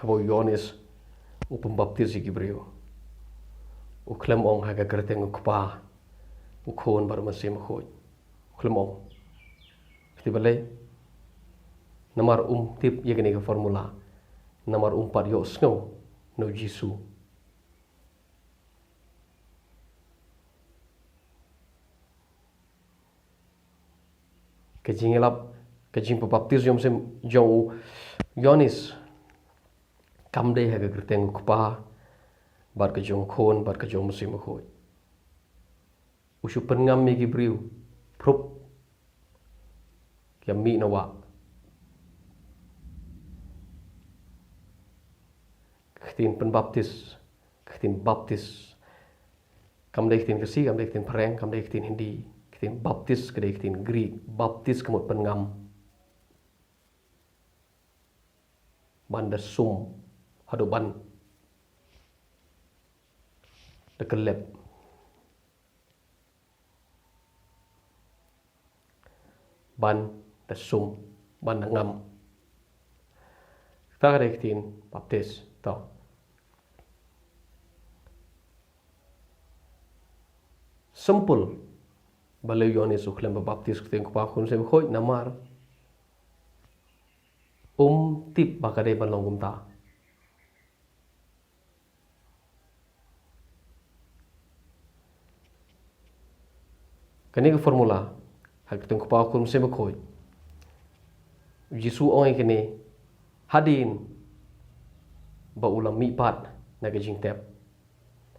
habo Yohanes o pembaptis Gibril o klem ong haga gerteng o kpa o kon bar masih makhoj klem ong balai namar tip ye gani ke formula namar pat yo snow no Jisu kajing elap kajing pembaptis yom sem jong Yohanes kam dei haga gerteng kupa bar ke jong khon bar ke jong musim khoi usu pengam mi Gibril prup kiam mi nawa ktin pembaptis ktin baptis kam dei ktin kasi kam dei ktin pereng kam dei ktin hindi ktin baptis kedai ktin Greek baptis kemut pengam banda sum hadoban dekelep ban sum ban ngam ta kedai ktin baptis tau sempul balai Yohanes uklem baptis ktin kupa kun sem khoi namar tip bakadai ban longum ta kani ke formula hak ktin kupa kun sem khoi Jisu ong kini hadin ba ulam mi pat na ke jing tep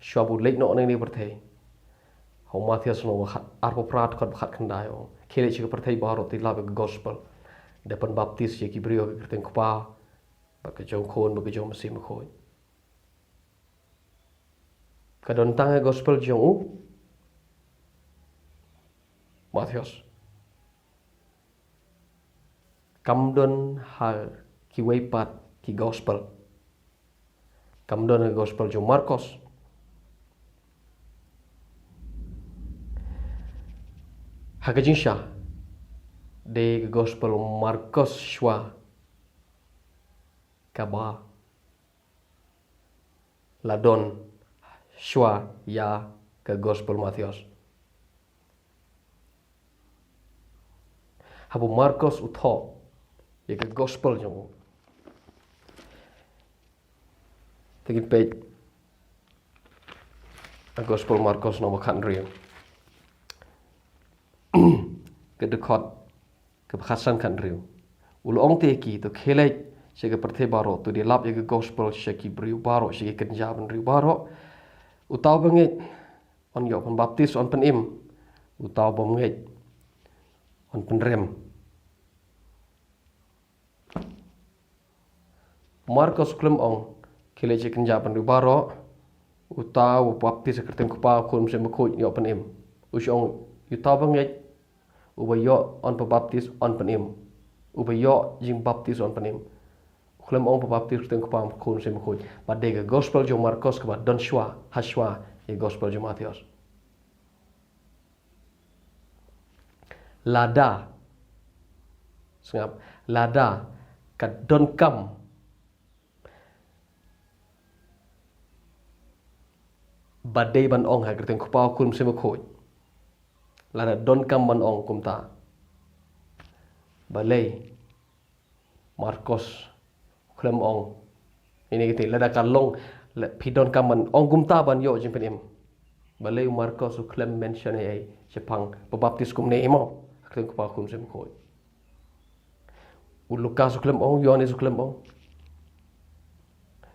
shabu lek no ni perthai hau Matius no khat arpo prat khat khat khandai ong khele chi perthai baro ti la gospel depan baptis ye Gibril ke ktin kupa ba ke jong khon ba ke jong masim khoi kadon tang gospel jong u Matius kamdon ha ki weipat ki gospel kamdon gospel jong Markus hakajin sha de gospel Markus shwa kaba ladon shwa ya ke gospel Matius habu Markus utho ye ke gospel jong tegin page a gospel Markus no khan riu ke dekot ke khasan khan riu ul ong te ki to khelai se ke perthe baro to di lap ye ke gospel se ki briu baro se ke kenja ban riu baro utaw banget on yo pun baptis on pen im utaw banget on pen rem Markus klem ong khelai se kenja ban riu baro utaw baptis se kertem kupa kun se mkhoj yo pen im usong utaw banget ubayo on pebaptis on penim ubayo jing baptis on penim klem ong pebaptis teng kupam kun sem khoj badega gospel jo Markus ke don shwa hashwa ye gospel jo Matius lada sengap lada ka don kam badai ban ong ha teng kupam kun sem khoj lada don kam ban ong kumta balai Markus klem ong ini kita lada kalong pidon kam ban ong kumta ban yo jing penim balai Markus klem mention ai Jepang pebaptis kum ne imo klem kupa kum sem khoi Lukas klem ong Yohanes klem ong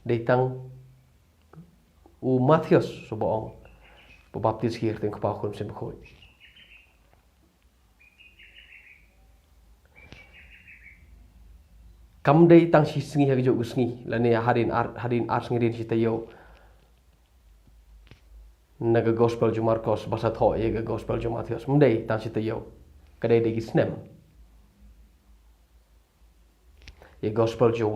deitang Matius subo ong pebaptis hier klem kupa kum sem khoi kam dei tang si sngi ha jo usngi la ne hadin ar sngi si tayo naga gospel jo Markus basa tho ye ga gospel jo Matius mdei tang si tayo kadai de gisnem ye gospel jo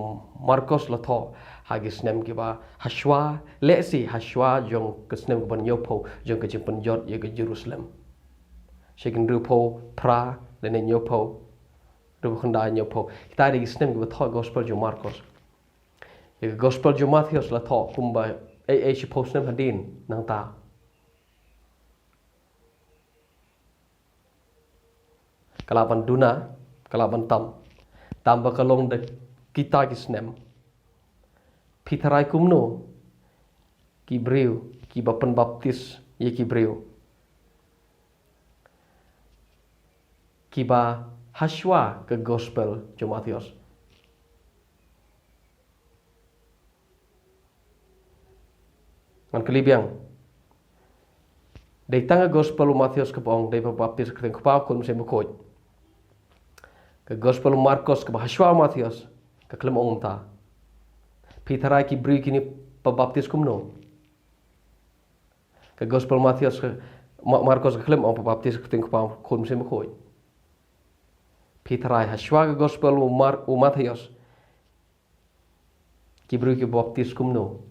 Markus la tho ha gisnem ki ba hashwa le si hashwa jong gisnem ban yopo jong ke jimpen jot ye ga Jerusalem shekin rupo pra le ne yopo Rupa khanda nyopo kita ada gisnem ke betul gospel jo Markus ya gospel jo Matius la tho kumba ai suppose nam hadin nang ta kalaban duna kalaban tam bakalong de kita kisnem pitarai kumno ki breu ki bapen baptis ye ki breu ki ba haswa ke gospel jo Matius ngan kelibiang dei tanga gospel Matius ke bong dei baptis ke pa kun se mukoj ke gospel Markus ke haswa Matius ke klem ong ta pitarai ki breu kini pabaptis kumno ke gospel Matius ke Markus ke klem ong pabaptis ke pa kun se mukoj pitarai haswa ke gospel Matius ki breu ki baptis kumno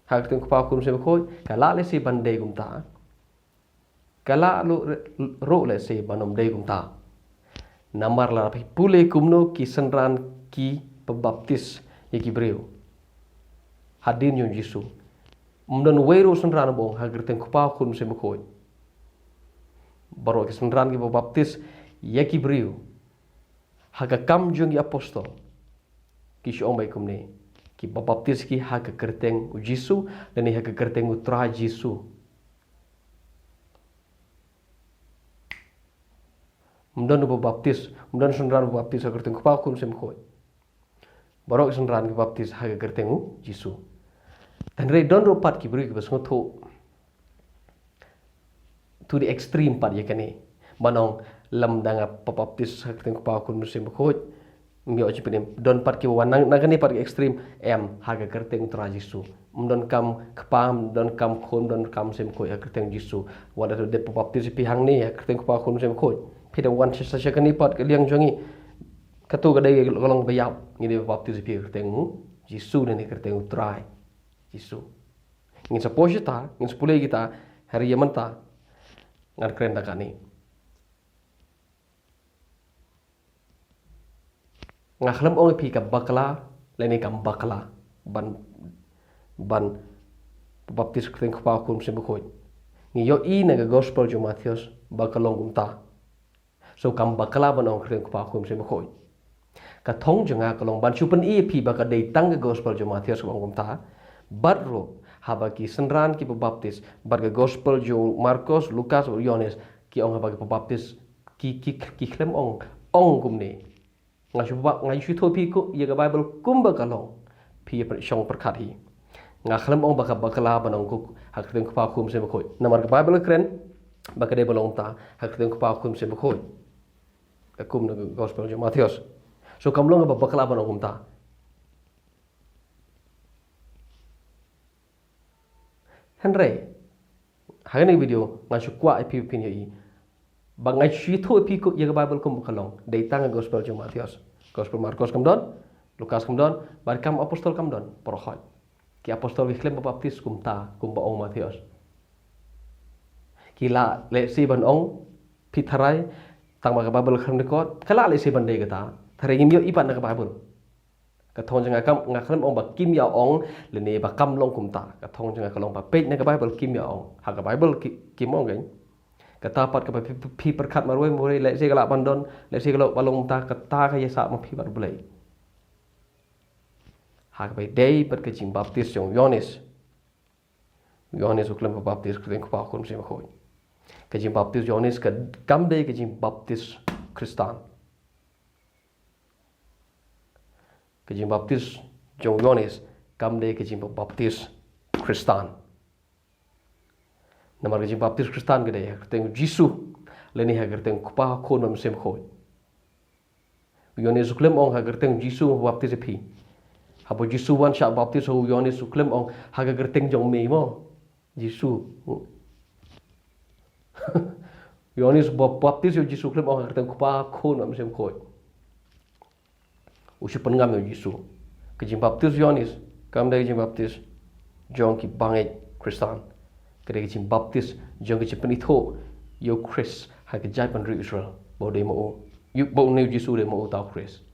hak tung pa kun se khoi kala le si ban de gum ta kala ro le si banom de gum ta namar la pule kumno ki senran ki pebaptis ye ki breu hadin yon Yesu mdon wero senran bong hak tung pa kun se khoi baro ki senran ki pebaptis ye ki breu hak kam jong ki apostol ki shong bai kumne ki baptis ki hak kerteng u Yesu dan ni hak kerteng u tra Yesu mdon baptis mdon sunran baptis hak kerteng pa kun sem khoi barok sunran ki baptis hak kerteng u Yesu dan re don ropat ki beri ki bas ngotho to the extreme part ye kane manong lam danga baptis hak kerteng pa kun sem khoi mio chipenim don pat ki wan nang kani pat ki extreme haga kerteng tra Yesu mdon kam kpam don kam khon don kam sem khoi kerteng Yesu wada to de baptis pi hang ni kerteng pa khon sem khoi pida wan sa kani pat ke liang jongi katu ga dai golong bayap ni de baptis pi kerteng Yesu ni kerteng tra Yesu ngin sa posita ngin sepule kita hari yamanta ngar keren ta kani ngakhlem ong pi ka bakla leni kam bakla ban baptis kring pa kun se bkhoi ni yo I na gospel jo Matius bakalong umta so kam bakla ban ong kring pa kun se bkhoi ka thong janga kalong ban chupan I pi ba ka dei tang gospel jo Matius ong umta barro haba ki senran ki baptis bar ka gospel jo Markus Lukas Yohanes ki ong haba ki baptis ki khlem ong kumne ngai shu tho pi ko ye ga Bible kumba kalong pi per shong perkhat hi ngakhlem ong baka bakala banong ku hak teng pa kum se khoi namar ka Bible kren baka de balong ta hak teng pa kum se khoi ka kum na gospel jo Matius so kam long ba bakala banong kum ta henry hagani video ngashu kwa pi pin ye bangai shito pi ko ye Bible kum kalong dei tang gospel jo Matius gospel Markus kam don Lukas kam don bar kam apostol kam don porhot ki apostol klem baptis kum ta kum ba ong Matius kila le si ban ong pitharai tang ba Bible kam rekod kala le si ban dei kata thare ngim yo ipan na Bible ka thong janga kam ngaklem ong ba kim ya ong le ne ba kam long kum ta ka thong janga kalong ba page na Bible kim ya ong ha ka Bible kim ong gain kata pat ka pi perkhat maroi le se kala bandon le se kala balong ta kata ka yasa ma pi bar bulai ha ka dei pat ka jing baptis jong Yohanes uklem baptis kring pa kun se khoi ka jing baptis Yohanes ka kam dei ka jing baptis Kristan ka jing baptis jong Yohanes kam dei ka jing baptis Kristan namar ka jing baptis Kristan ka dei teng Yesu leni ha teng pa khon mam sem khoi Yohanes uklem ong ha teng Yesu baptis pi habo Yesu wan sha baptis ho Yohanes uklem ong ha teng jong me mo Yesu Yohanes baptis yo Yesu uklem ong ha teng pa khon mam sem khoi usi pengam yo Yesu ka jing baptis Yohanes kam dei jing baptis jong ki bangai Kristan kare ki jing baptis jong ki penitho yo Chris ha ka jai pan Israel bau demo, yuk bau new Jisu demo tau Chris.